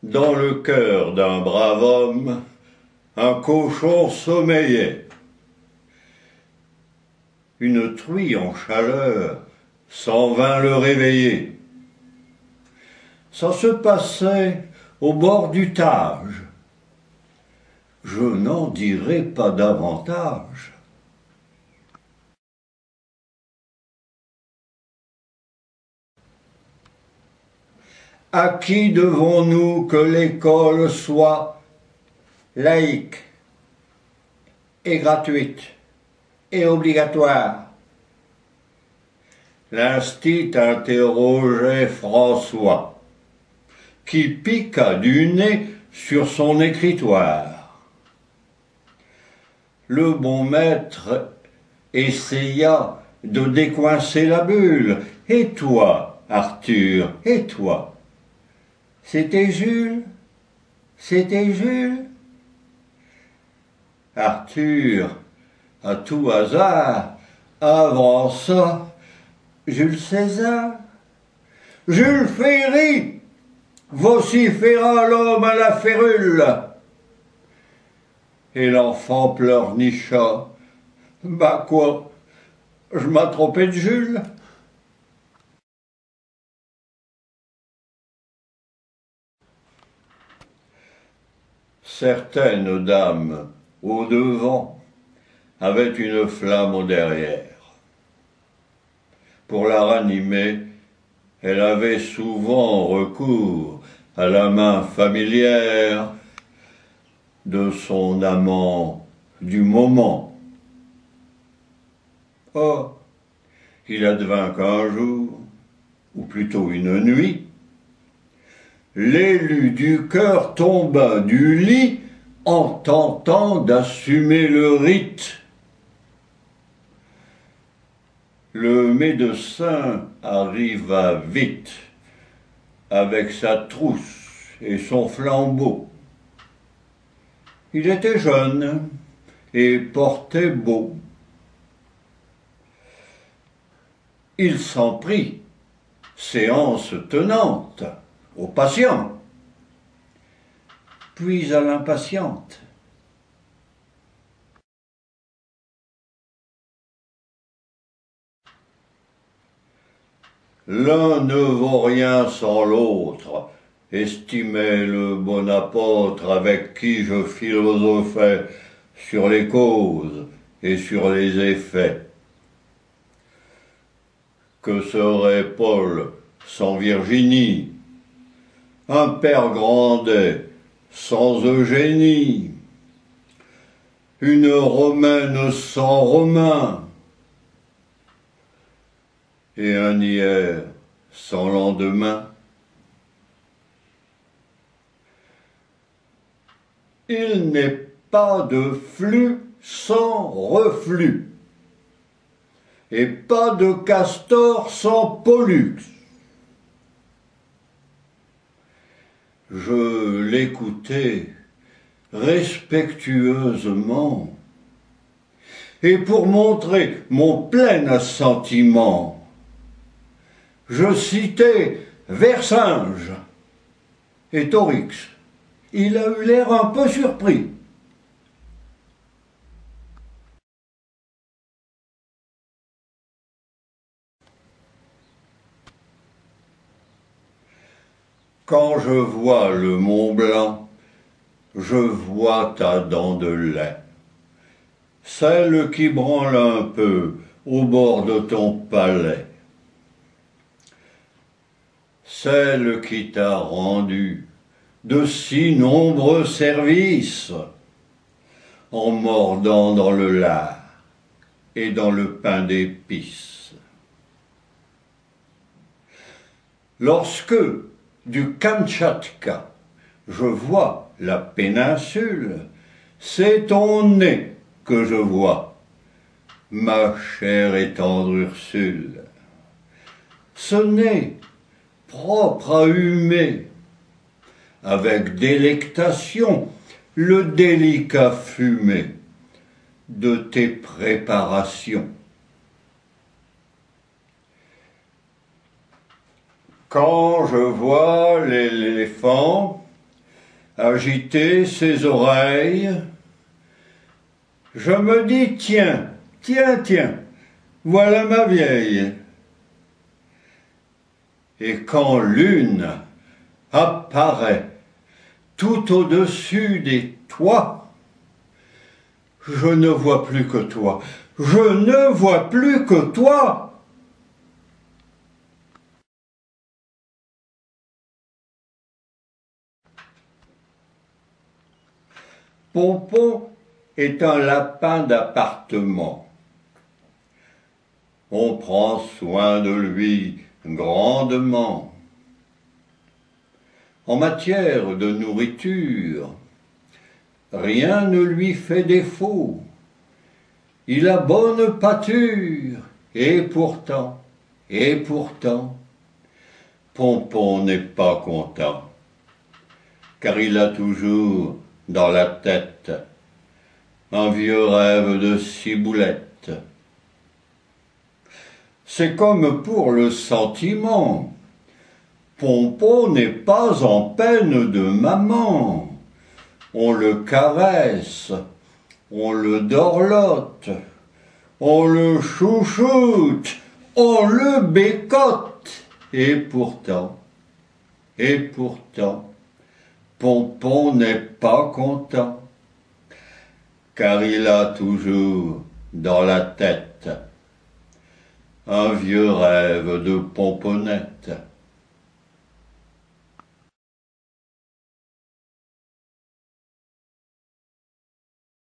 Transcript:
Dans le cœur d'un brave homme, un cochon sommeillait. Une truie en chaleur s'en vint le réveiller. Ça se passait au bord du Tage. Je n'en dirai pas davantage. À qui devons-nous que l'école soit laïque et gratuite et obligatoire? L'instit interrogeait François, qui piqua du nez sur son écritoire. Le bon maître essaya de décoincer la bulle. Et toi, Arthur, et toi? C'était Jules? C'était Jules? Arthur, à tout hasard, avança Jules César. Jules Ferry vociféra l'homme à la férule. Et l'enfant pleurnicha. Bah quoi, je m'as trompé de Jules? Certaines dames, au devant, avaient une flamme au derrière. Pour la ranimer, elle avait souvent recours à la main familière de son amant du moment. Or, il advint qu'un jour, ou plutôt une nuit, l'élu du cœur tomba du lit en tentant d'assumer le rite. Le médecin arriva vite avec sa trousse et son flambeau. Il était jeune et portait beau. Il s'en prit, séance tenante, aux patients, puis à l'impatiente. L'un ne vaut rien sans l'autre, estimait le bon apôtre avec qui je philosophais sur les causes et sur les effets. Que serait Paul sans Virginie? Un père Grandet sans Eugénie? Une Romaine sans Romain? Et un hier sans lendemain? Il n'est pas de flux sans reflux, et pas de castor sans pollux. Je l'écoutais respectueusement, et pour montrer mon plein assentiment, je citais Vercinge et Torix. Il a eu l'air un peu surpris. Quand je vois le Mont Blanc, je vois ta dent de lait, celle qui branle un peu au bord de ton palais, celle qui t'a rendu de si nombreux services, en mordant dans le lard et dans le pain d'épices. Lorsque, du Kamtchatka, je vois la péninsule, c'est ton nez que je vois, ma chère et tendre Ursule. Ce nez, propre à humer, avec délectation, le délicat fumet de tes préparations. Quand je vois l'éléphant agiter ses oreilles. Je me dis, tiens, tiens, voilà ma vieille. Et quand l'une apparaît tout au-dessus des toits, je ne vois plus que toi, je ne vois plus que toi. Pompon est un lapin d'appartement. On prend soin de lui grandement. En matière de nourriture, rien ne lui fait défaut. Il a bonne pâture, et pourtant, Pompon n'est pas content, car il a toujours dans la tête un vieux rêve de ciboulette. C'est comme pour le sentiment. Pompon n'est pas en peine de maman. On le caresse, on le dorlote, on le chouchoute, on le bécote. Et pourtant, Pompon n'est pas content, car il a toujours dans la tête un vieux rêve de pomponnette.